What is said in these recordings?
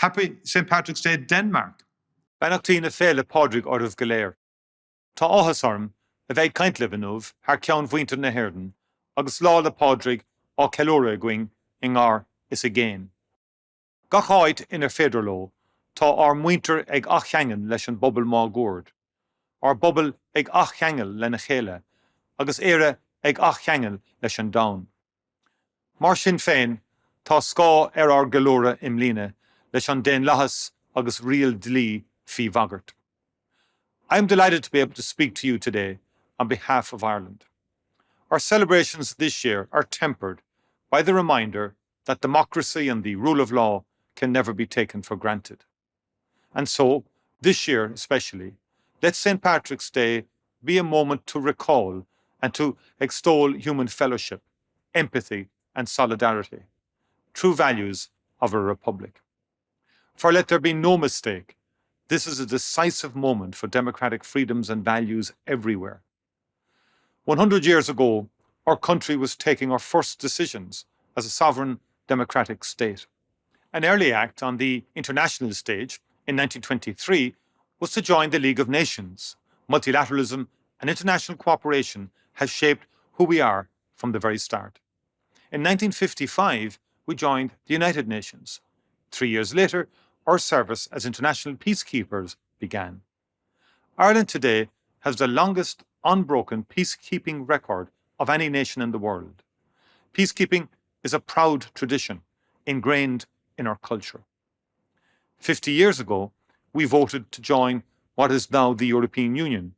Happy St. Patrick's Day, Denmark. Benachtaí na féile pádraig ormh go léir. Tá áthas orm a bheith caint lebanúh thar ceann bhaintear na hÉirden, agus lá le pádraig á ceiliúradh going I ngár is a géin. Gach áit inar féidir ló, tá ár muintir ag achcheangan leis an bobal má gúrd. Ár bobal ag achcheangal le na chéile, agus éire ag achcheangal leis an domhan. Mar sin féin, tá scá ár geiliúradh imlíne leis an déan leathas agus rial dlí fí bhagart. I am delighted to be able to speak to you today on behalf of Ireland. Our celebrations this year are tempered by the reminder that democracy and the rule of law can never be taken for granted. And so, this year especially, let St. Patrick's Day be a moment to recall and to extol human fellowship, empathy and solidarity, true values of a republic. For let there be no mistake, this is a decisive moment for democratic freedoms and values everywhere. 100 years ago, our country was taking our first decisions as a sovereign democratic state. An early act on the international stage in 1923 was to join the League of Nations. Multilateralism and international cooperation has shaped who we are from the very start. In 1955, we joined the United Nations. 3 years later, our service as international peacekeepers began. Ireland today has the longest unbroken peacekeeping record of any nation in the world. Peacekeeping is a proud tradition ingrained in our culture. 50 years ago, we voted to join what is now the European Union,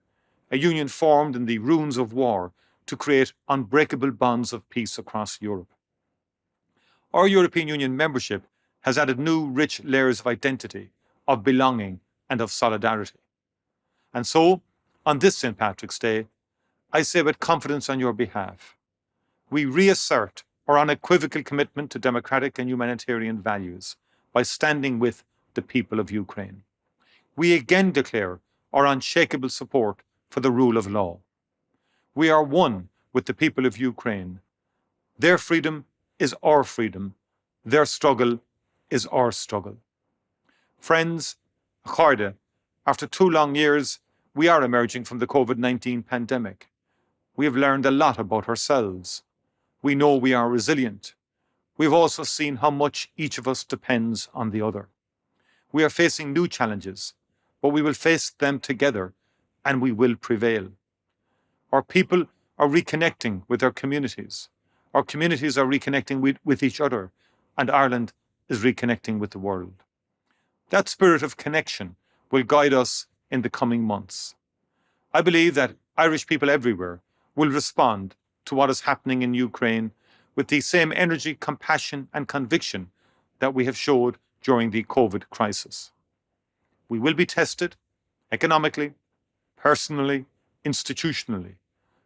a union formed in the ruins of war to create unbreakable bonds of peace across Europe. Our European Union membership has added new rich layers of identity, of belonging and of solidarity. And so, on this St. Patrick's Day, I say with confidence on your behalf, we reassert our unequivocal commitment to democratic and humanitarian values by standing with the people of Ukraine. We again declare our unshakable support for the rule of law. We are one with the people of Ukraine. Their freedom is our freedom. Their struggle is our struggle. Friends, Chéide, after 2 long years, we are emerging from the COVID-19 pandemic. We have learned a lot about ourselves. We know we are resilient. We've also seen how much each of us depends on the other. We are facing new challenges, but we will face them together and we will prevail. Our people are reconnecting with their communities. Our communities are reconnecting with each other, and Ireland is reconnecting with the world. That spirit of connection will guide us in the coming months. I believe that Irish people everywhere will respond to what is happening in Ukraine with the same energy, compassion and conviction that we have showed during the COVID crisis. We will be tested economically, personally, institutionally,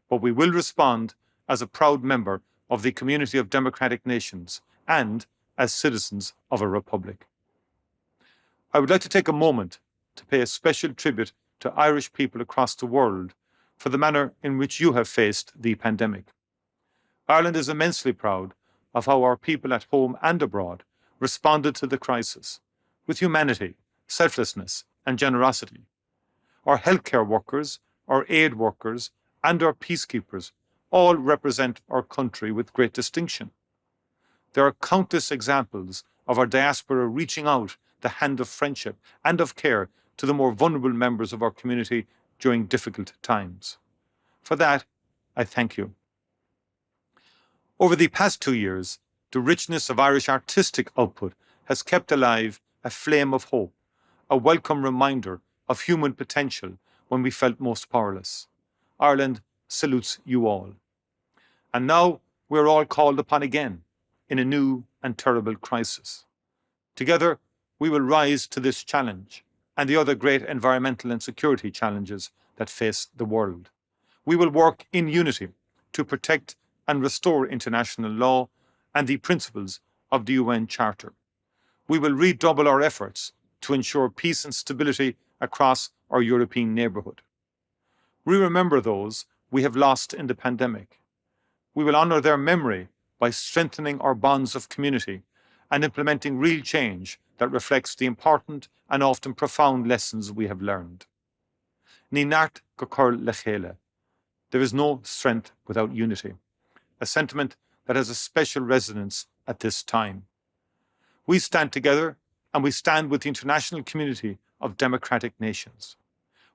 but we will respond as a proud member of the community of democratic nations and as citizens of a republic. I would like to take a moment to pay a special tribute to Irish people across the world for the manner in which you have faced the pandemic. Ireland is immensely proud of how our people at home and abroad responded to the crisis with humanity, selflessness and generosity. Our healthcare workers, our aid workers and our peacekeepers all represent our country with great distinction. There are countless examples of our diaspora reaching out the hand of friendship and of care to the more vulnerable members of our community during difficult times. For that, I thank you. Over the past 2 years, the richness of Irish artistic output has kept alive a flame of hope, a welcome reminder of human potential when we felt most powerless. Ireland salutes you all. And now we're all called upon again in a new and terrible crisis. Together, we will rise to this challenge and the other great environmental and security challenges that face the world. We will work in unity to protect and restore international law and the principles of the UN Charter. We will redouble our efforts to ensure peace and stability across our European neighbourhood. We remember those we have lost in the pandemic. We will honour their memory by strengthening our bonds of community and implementing real change that reflects the important and often profound lessons we have learned. Ní neart go cur le chéile. There is no strength without unity, a sentiment that has a special resonance at this time. We stand together, and we stand with the international community of democratic nations.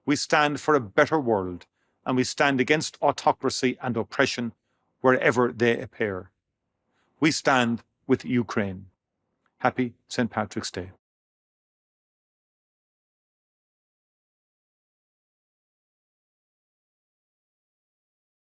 We stand for a better world, and we stand against autocracy and oppression wherever they appear. We stand with Ukraine. Happy St. Patrick's Day.